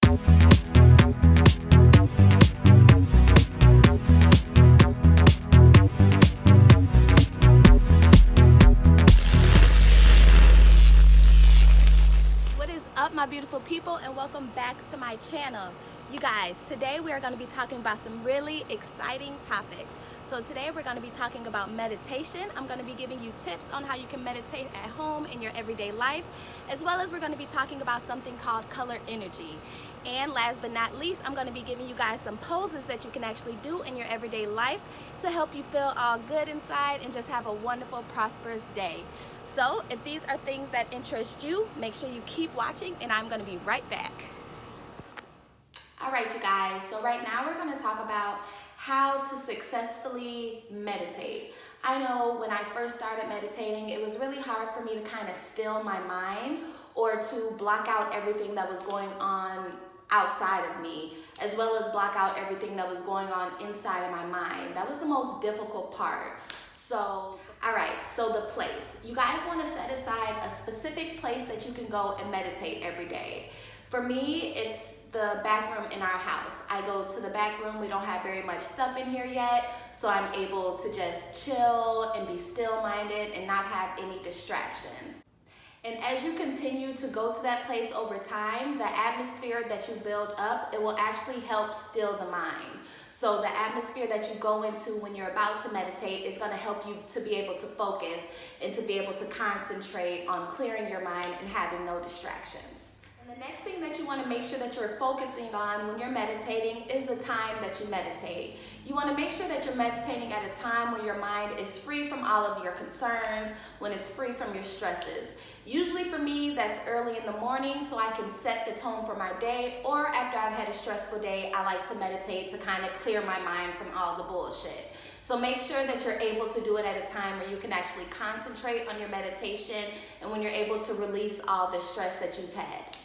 My beautiful people, and welcome back to my channel. You guys, today we are going to be talking about some really exciting topics. So today we're going to be talking about meditation. I'm going to be giving you tips on how you can meditate at home in your everyday life, as well as we're going to be talking about something called color energy. And last but not least, I'm going to be giving you guys some poses that you can actually do in your everyday life to help you feel all good inside and just have a wonderful, prosperous day. So if these are things that interest you, make sure you keep watching, and I'm going to be right back. All right, you guys, so right now we're going to talk about how to successfully meditate. I know when I first started meditating, it was really hard for me to kind of still my mind or to block out everything that was going on outside of me, as well as block out everything that was going on inside of my mind. That was the most difficult part. So, all right, so the place. You guys want to set aside a specific place that you can go and meditate every day. For me, it's the back room in our house. I go to the back room. We don't have very much stuff in here yet, so I'm able to just chill and be still-minded and not have any distractions. And as you continue to go to that place over time, the atmosphere that you build up, it will actually help still the mind. So the atmosphere that you go into when you're about to meditate is going to help you to be able to focus and to be able to concentrate on clearing your mind and having no distractions. And the next thing that you want to make sure that you're focusing on when you're meditating is the time that you meditate. You want to make sure that you're meditating at a time when your mind is free from all of your concerns, when it's free from your stresses. Usually for me, that's early in the morning so I can set the tone for my day, or after I've had a stressful day, I like to meditate to kind of clear my mind from all the bullshit. So make sure that you're able to do it at a time where you can actually concentrate on your meditation and when you're able to release all the stress that you've had.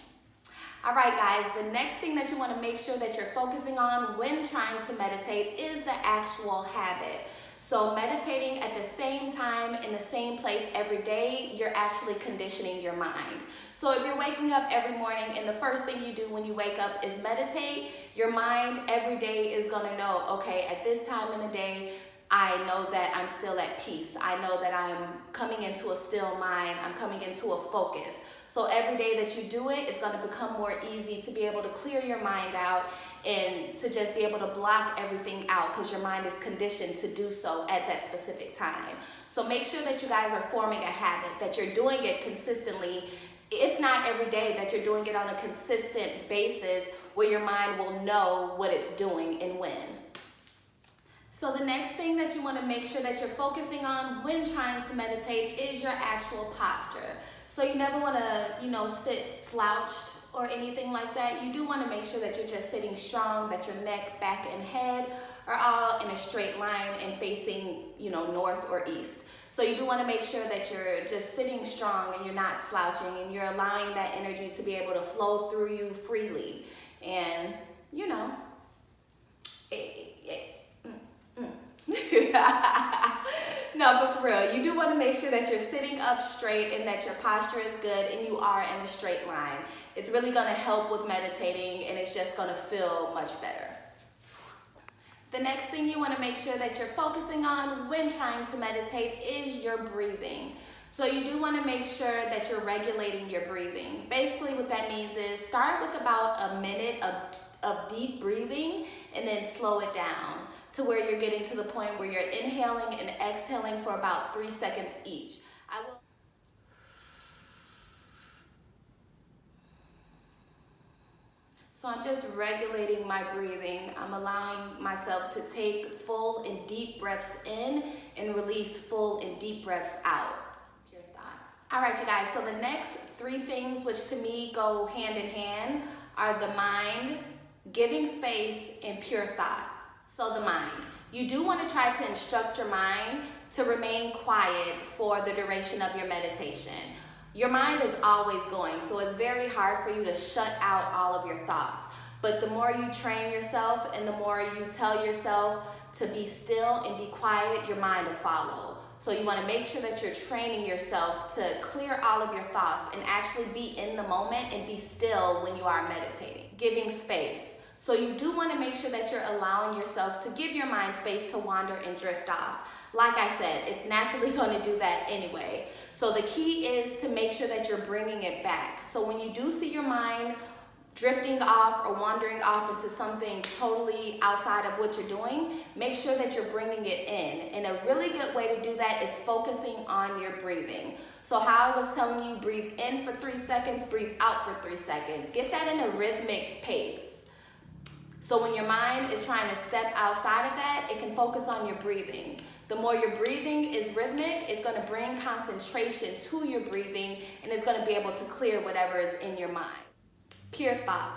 All right, guys, the next thing that you want to make sure that you're focusing on when trying to meditate is the actual habit. So meditating at the same time in the same place every day, you're actually conditioning your mind. So if you're waking up every morning and the first thing you do when you wake up is meditate, your mind every day is going to know, okay, at this time in the day, I know that I'm still at peace. I know that I'm coming into a still mind. I'm coming into a focus. So every day that you do it, it's going to become more easy to be able to clear your mind out and to just be able to block everything out because your mind is conditioned to do so at that specific time. So make sure that you guys are forming a habit, that you're doing it consistently, if not every day, that you're doing it on a consistent basis where your mind will know what it's doing and when. So the next thing that you want to make sure that you're focusing on when trying to meditate is your actual posture. So you never want to, sit slouched or anything like that. You do want to make sure that you're just sitting strong, that your neck, back, and head are all in a straight line and facing, north or east. So you do want to make sure that you're just sitting strong and you're not slouching and you're allowing that energy to be able to flow through you freely. And, No, but for real, you do want to make sure that you're sitting up straight and that your posture is good and you are in a straight line. It's really going to help with meditating and it's just going to feel much better. The next thing you want to make sure that you're focusing on when trying to meditate is your breathing. So you do want to make sure that you're regulating your breathing. Basically what that means is start with about a minute of deep breathing and then slow it down to where you're getting to the point where you're inhaling and exhaling for about 3 seconds each. So I'm just regulating my breathing. I'm allowing myself to take full and deep breaths in and release full and deep breaths out. Pure thought. All right, you guys, so the next 3 things which to me go hand in hand are the mind, giving space, and pure thought. So the mind. You do want to try to instruct your mind to remain quiet for the duration of your meditation. Your mind is always going, so it's very hard for you to shut out all of your thoughts. But the more you train yourself and the more you tell yourself to be still and be quiet, your mind will follow. So you want to make sure that you're training yourself to clear all of your thoughts and actually be in the moment and be still when you are meditating. giving space. So you do want to make sure that you're allowing yourself to give your mind space to wander and drift off. Like I said, it's naturally going to do that anyway. So the key is to make sure that you're bringing it back. So when you do see your mind drifting off or wandering off into something totally outside of what you're doing, make sure that you're bringing it in. And a really good way to do that is focusing on your breathing. So how I was telling you, breathe in for 3 seconds, breathe out for 3 seconds. Get that in a rhythmic pace. So when your mind is trying to step outside of that, it can focus on your breathing. The more your breathing is rhythmic, it's going to bring concentration to your breathing, and it's going to be able to clear whatever is in your mind. Pure thought.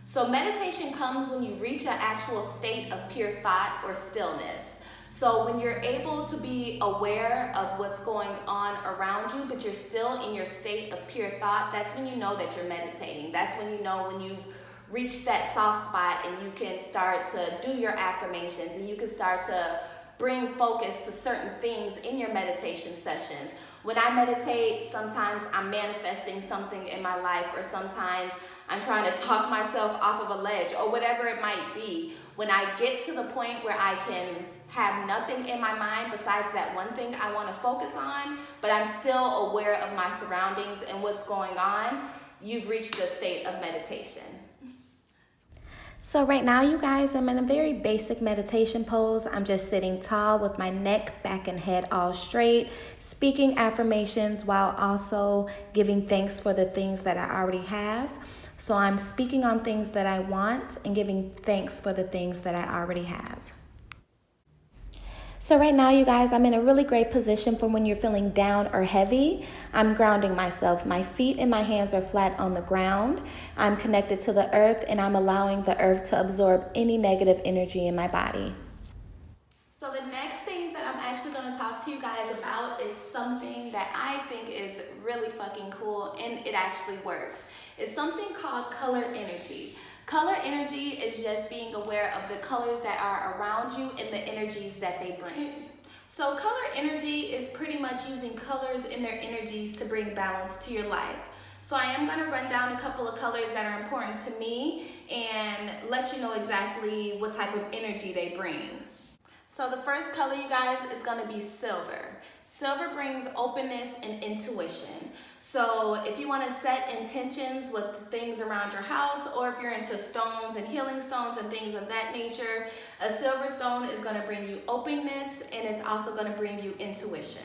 So meditation comes when you reach an actual state of pure thought or stillness. So when you're able to be aware of what's going on around you, but you're still in your state of pure thought, that's when you know that you're meditating. That's when you know when you've reached that soft spot and you can start to do your affirmations and you can start to bring focus to certain things in your meditation sessions. When I meditate, sometimes I'm manifesting something in my life, or sometimes I'm trying to talk myself off of a ledge, or whatever it might be. When I get to the point where I can have nothing in my mind besides that one thing I want to focus on, but I'm still aware of my surroundings and what's going on, you've reached a state of meditation. So right now, you guys, I'm in a very basic meditation pose. I'm just sitting tall with my neck, back, and head all straight, speaking affirmations while also giving thanks for the things that I already have. So I'm speaking on things that I want and giving thanks for the things that I already have. So right now, you guys, I'm in a really great position for when you're feeling down or heavy. I'm grounding myself. My feet and my hands are flat on the ground. I'm connected to the earth, and I'm allowing the earth to absorb any negative energy in my body. So the next thing that I'm actually going to talk to you guys about is something that I think is really fucking cool, and it actually works. It's something called color energy. Color energy is just being aware of the colors that are around you and the energies that they bring. So color energy is pretty much using colors and their energies to bring balance to your life. So I am going to run down a couple of colors that are important to me and let you know exactly what type of energy they bring. So the first color, you guys, is going to be silver. Silver brings openness and intuition. So if you want to set intentions with things around your house, or if you're into stones and healing stones and things of that nature, a silver stone is going to bring you openness, and it's also going to bring you intuition.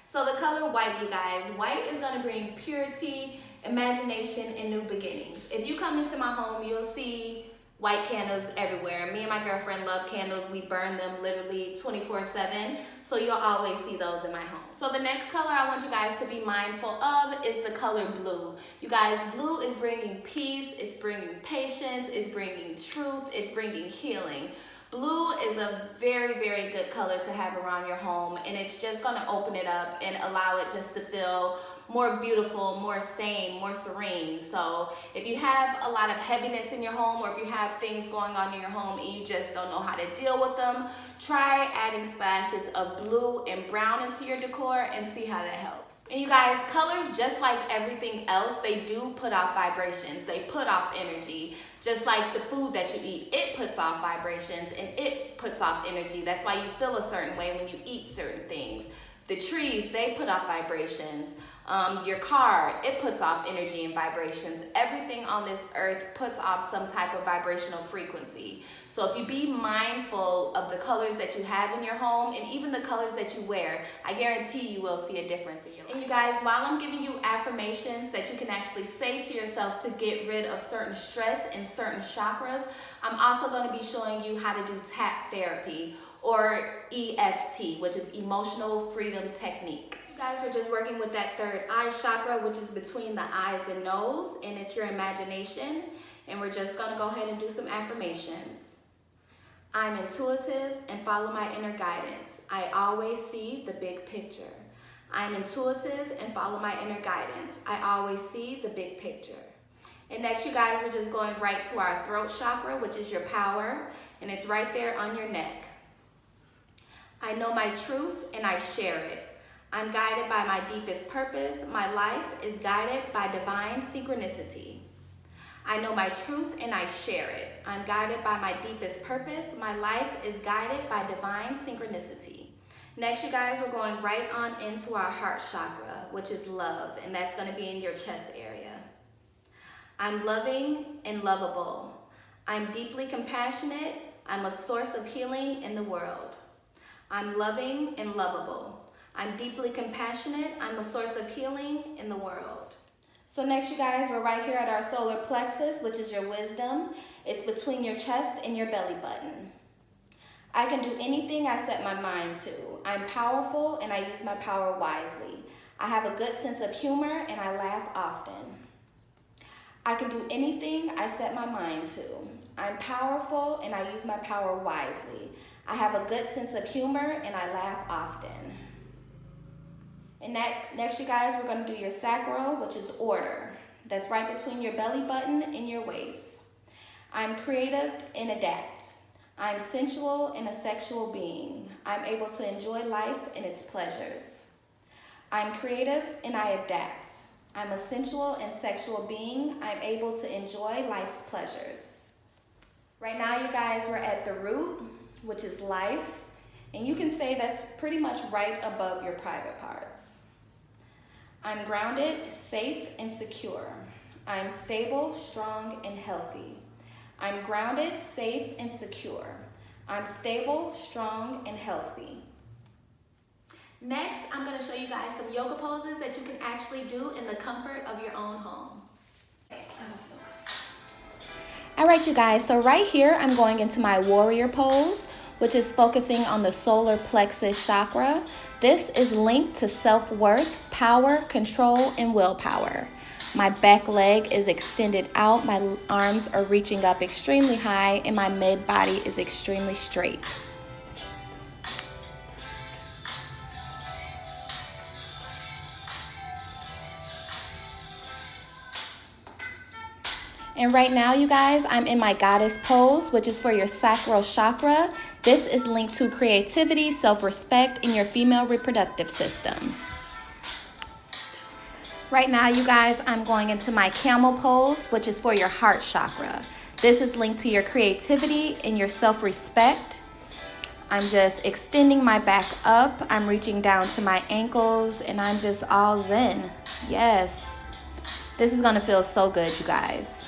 So the color white, you guys, white is going to bring purity, imagination, and new beginnings. If you come into my home, you'll see white candles everywhere. Me and my girlfriend love candles. We burn them literally 24/7. So you'll always see those in my home. So the next color I want you guys to be mindful of is the color blue. You guys, blue is bringing peace, it's bringing patience, it's bringing truth, it's bringing healing. Blue is a very, very good color to have around your home, and it's just going to open it up and allow it just to feel more beautiful, more sane, more serene. So if you have a lot of heaviness in your home, or if you have things going on in your home and you just don't know how to deal with them, try adding splashes of blue and brown into your decor and see how that helps. And you guys, colors, just like everything else, they do put off vibrations. They put off energy. Just like the food that you eat, it puts off vibrations and it puts off energy. That's why you feel a certain way when you eat certain things. The trees, they put off vibrations. Your car, it puts off energy and vibrations. Everything on this earth puts off some type of vibrational frequency. So if you be mindful of the colors that you have in your home and even the colors that you wear, I guarantee you will see a difference in your life. And you guys, while I'm giving you affirmations that you can actually say to yourself to get rid of certain stress in certain chakras, I'm also going to be showing you how to do tap therapy, or EFT, which is Emotional Freedom Technique. Guys, we're just working with that third eye chakra, which is between the eyes and nose, and it's your imagination. And we're just going to go ahead and do some affirmations. I'm intuitive and follow my inner guidance. I always see the big picture. I'm intuitive and follow my inner guidance. I always see the big picture. And next, you guys, we're just going right to our throat chakra, which is your power, and it's right there on your neck. I know my truth and I share it. I'm guided by my deepest purpose. My life is guided by divine synchronicity. I know my truth and I share it. I'm guided by my deepest purpose. My life is guided by divine synchronicity. Next, you guys, we're going right on into our heart chakra, which is love, and that's going to be in your chest area. I'm loving and lovable. I'm deeply compassionate. I'm a source of healing in the world. I'm loving and lovable. I'm deeply compassionate. I'm a source of healing in the world. So next, you guys, we're right here at our solar plexus, which is your wisdom. It's between your chest and your belly button. I can do anything I set my mind to. I'm powerful and I use my power wisely. I have a good sense of humor and I laugh often. I can do anything I set my mind to. I'm powerful and I use my power wisely. I have a good sense of humor and I laugh often. And next, you guys, we're going to do your sacral, which is order. That's right between your belly button and your waist. I'm creative and adapt. I'm sensual and a sexual being. I'm able to enjoy life and its pleasures. I'm creative and I adapt. I'm a sensual and sexual being. I'm able to enjoy life's pleasures. Right now, you guys, we're at the root, which is life. And you can say that's pretty much right above your private parts. I'm grounded, safe, and secure. I'm stable, strong, and healthy. I'm grounded, safe, and secure. I'm stable, strong, and healthy. Next, I'm going to show you guys some yoga poses that you can actually do in the comfort of your own home. All right, you guys, so right here, I'm going into my warrior pose, which is focusing on the solar plexus chakra. This is linked to self-worth, power, control, and willpower. My back leg is extended out, my arms are reaching up extremely high, and my mid-body is extremely straight. And right now, you guys, I'm in my goddess pose, which is for your sacral chakra. This is linked to creativity, self-respect, and your female reproductive system. Right now, you guys, I'm going into my camel pose, which is for your heart chakra. This is linked to your creativity and your self-respect. I'm just extending my back up. I'm reaching down to my ankles, and I'm just all zen. Yes. This is going to feel so good, you guys.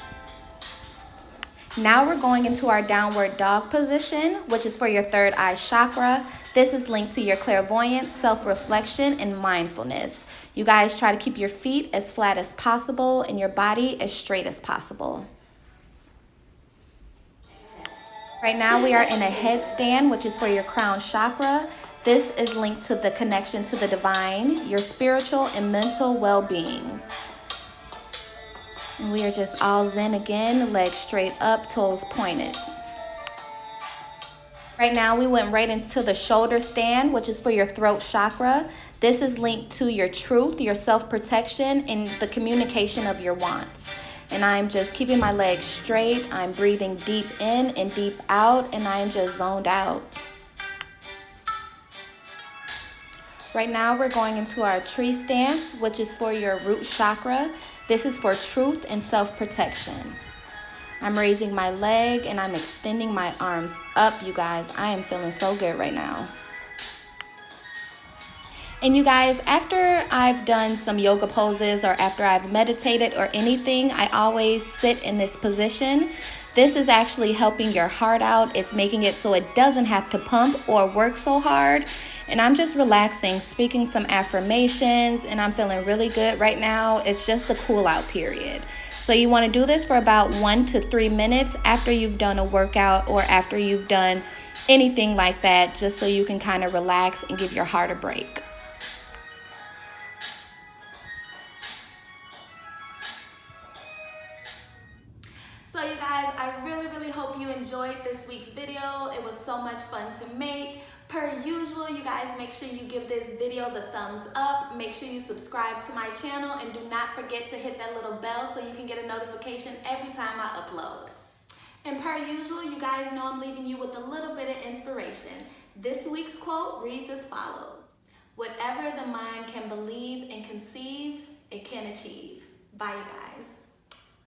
Now we're going into our downward dog position, which is for your third eye chakra. This is linked to your clairvoyance, self-reflection, and mindfulness. You guys try to keep your feet as flat as possible and your body as straight as possible. Right now we are in a headstand, which is for your crown chakra. This is linked to the connection to the divine, your spiritual and mental well-being. And we are just all zen again, legs straight up, toes pointed. Right now, we went right into the shoulder stand, which is for your throat chakra. This is linked to your truth, your self-protection, and the communication of your wants. And I'm just keeping my legs straight. I'm breathing deep in and deep out, and I'm just zoned out. Right now, we're going into our tree stance, which is for your root chakra. This is for truth and self-protection. I'm raising my leg and I'm extending my arms up, you guys. I am feeling so good right now. And you guys, after I've done some yoga poses or after I've meditated or anything, I always sit in this position. This is actually helping your heart out. It's making it so it doesn't have to pump or work so hard. And I'm just relaxing, speaking some affirmations, and I'm feeling really good right now. It's just a cool out period. So you want to do this for about 1 to 3 minutes after you've done a workout or after you've done anything like that, just so you can kind of relax and give your heart a break. So you guys, I really hope you enjoyed this week's video. It was so much fun to make. Per usual, you guys, make sure you give this video the thumbs up. Make sure you subscribe to my channel and do not forget to hit that little bell so you can get a notification every time I upload. And per usual, you guys know I'm leaving you with a little bit of inspiration. This week's quote reads as follows: "Whatever the mind can believe and conceive, it can achieve." Bye, you guys.